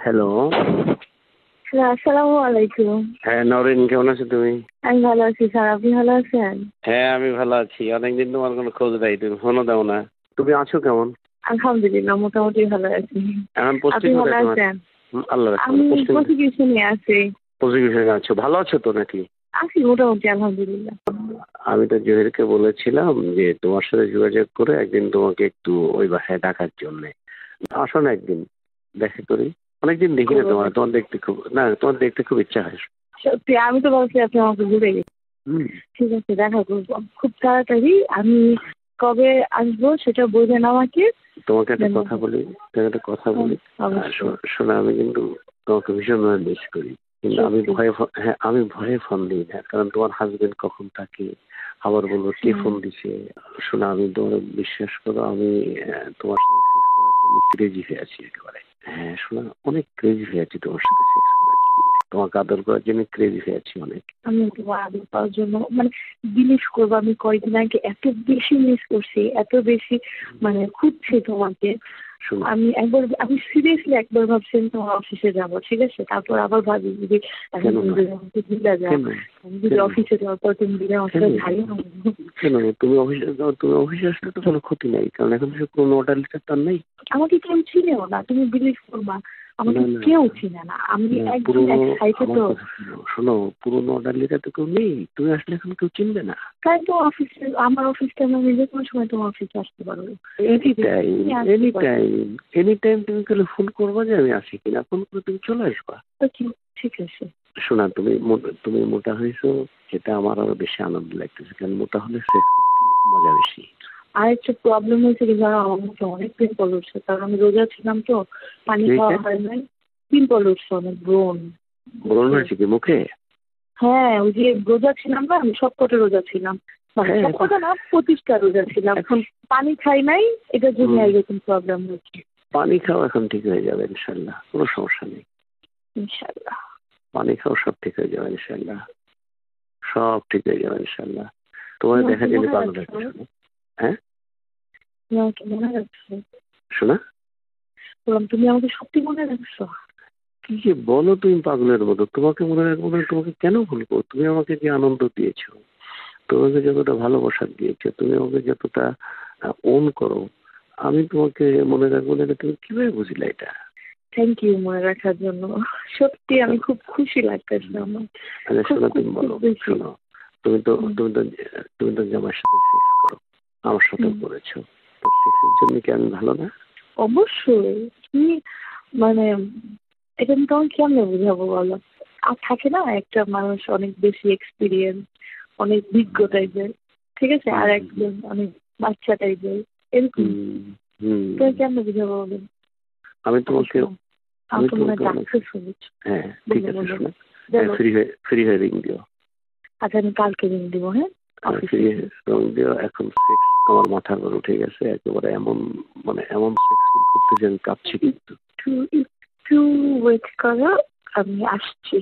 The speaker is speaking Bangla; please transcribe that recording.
হ্যালো। হ্যালো, আসসালামু আলাইকুম। হ্যাঁ নরেন, কেমন আছো তুমি? আমি ভালো আছি স্যার, আপনি ভালো আছেন? হ্যাঁ আমি ভালো আছি। অনেকদিন তোমার কোনো খোঁজ নাই, তুমি ফোনও দাও না। তুমি আছো কেমন? আলহামদুলিল্লাহ মোটামুটি ভালো আছি। এখন আপনি পোস্টিং ভালো কোথায় তোমার? আছেন? আল্লাহ আমি রাখছে। পোস্টিং প্রসিকিউশনে আছি। প্রসিকিউশনে আছো, ভালো আছো তো নাকি? আছি মোটামুটি আলহামদুলিল্লাহ। আমি তো জহিরকে বলেছিলাম যে তোমার সাথে যোগাযোগ করে একদিন তোমাকে একটু ওই বাসায় ডাকার জন্যে। আসো না একদিন, দেখা করি। অনেকদিন দেখি না তোমার, তোমার দেখতে খুব ইচ্ছা হয়। সত্যি আমি তো ভাবছি আপনি আমাকে ভুলে গেছেন। হুম। ঠিক আছে, দেখা করবো খুব তাড়াতাড়ি। আমি কবে আসবো সেটা বলবেন আমাকে। তোমাকে একটা কথা বলি, শোনা, আমি কিন্তু তোমাকে ভীষণভাবে মিস করি, কিন্তু আমি ভয়ে ফোন দিই না, কারণ তোমার হাজবেন্ড কখন থাকে, আবার বলবো কে ফোন দিছে। শোনা, আমি তোমার বিশ্বাস করো, আমি তোমার সাথে সেক্স করার জন্য ক্রেজি হয়ে আছি একেবারে। হ্যাঁ শোনা, অনেক ক্রেজি হয়ে আছি তোমার সাথে সেক্স করার জন্য, তোমাকে আদর করার জন্য ক্রেজি হয়ে আছি অনেক। আমি তোমার আদর পাওয়ার জন্য বিলিভ করবো, আমি কয়েকদিন আগে এত বেশি মিস করছি, এত বেশি খুঁজছি তোমাকে। আমি সিরিয়াসলি একবার ভাবছি তোমার অফিসে যাবো, ঠিক আছে, তারপর আবার ভাবি যদি আমাকে ভুলে যাও, আমি যদি অফিসে যাওয়ার পর তুমি দিলে আমার সাথে ভালো হবে। কেন তুমি অফিসে আসলে তো কোনো ক্ষতি নাই, কারণ এখন তো কোনো অর্ডার লিটার তার নেই। আমাকে কেউ চিনেও না, তুমি বিলিভ করবা, আমাকে কেউ চিনে না। আমি একদম এক্সাইটেড। তো শোনো, পুরোনো অর্ডার লিটার তো কেউ নেই, তুমি আসলে এখন কেউ চিনবে না। তাই তো অফিসে, আমার অফিসটা আমি যে কোনো সময় তোমার অফিসে আসতে পারবো। এনি টাইম তুমি তাহলে ফোন করবা যে আমি আসি কিনা, ফোন করে তুমি চলে আসবা। ঠিক আছে। শোনা, তুমি মোটা হয়েছো, এটা আমার আরো বেশি আনন্দ লাগতেছে, কারণ মোটা হলে সেক্স মজা বেশি। আর একটা প্রবলেম হয়েছে কি জানো, আমার মুখে অনেক পিম্পল উঠছে, কারণ আমি রোজা ছিলাম তো, পানি খাওয়া হয় নাই। পিম্পল উঠছে অনেক, ব্রণ হয়েছে কি মুখে? হ্যাঁ, ওই যে রোজা ছিলাম না, আমি সবকটা রোজা ছিলাম, সবকটা না 25টা রোজা ছিলাম, এখন পানি খাই নাই, এটার জন্য এরকম প্রবলেম হচ্ছে। পানি খাও, এখন ঠিক হয়ে যাবে ইনশাল্লাহ, কোনো সমস্যা নেই ইনশাল্লাহ। পানি খাও, সব ঠিক হয়ে যাবে ইনশাল্লাহ, সব ঠিক হয়ে যাবে ইনশাল্লাহ। তোমার দেখা গেলে পাগল লাগছে। হ্যাঁ মনে রাখছো? শোনা, বললাম তুমি আমাকে সত্যি মনে রাখছো? কি যে বলো তুমি পাগলের মতো, তোমাকে মনে রাখবো না? তোমাকে কেন ভুলবো? তুমি আমাকে যে আনন্দ দিয়েছো, তোমাকে যতটা ভালোবাসা দিয়েছো, তুমি আমাকে যতটা ওন করো, আমি তোমাকে মনে রাখবো না? তুমি কিভাবে বুঝলে এটা? থ্যাংক ইউ মনে রাখার জন্য, সত্যি আমি খুব খুশি লাগতেছে আমার। শোনো, তুমি বলো, শোনো, তুমি তো জামার সাথে সেক্স করো, আমার সাথে করেছো, তো সেক্সের জন্য কি আমি ভালো না? অবশ্যই। তুমি এটা আমি তোমাকে কেমনে বুঝাবো বলো? আর থাকে না একটা মানুষ অনেক বেশি এক্সপিরিয়েন্স, অনেক বিজ্ঞ টাইপের, ঠিক আছে, আর একজন অনেক বাচ্চা টাইপের, এরকম। তুমি কেমনে বুঝাবো বলো? আমি তোমাকে হ্যাঁ ঠিক আছে, ফ্রি হয়ে রিং দিও। আচ্ছা আমি কালকে রিং দিব। হ্যাঁ ফ্রি রিং দিও। এখন সেক্স আমার মাথার উপর উঠে গেছে একেবারে, এমন সেক্স করতে যে আমি কাঁপছি। কিন্তু একটু ওয়েট করো, আমি আসছি।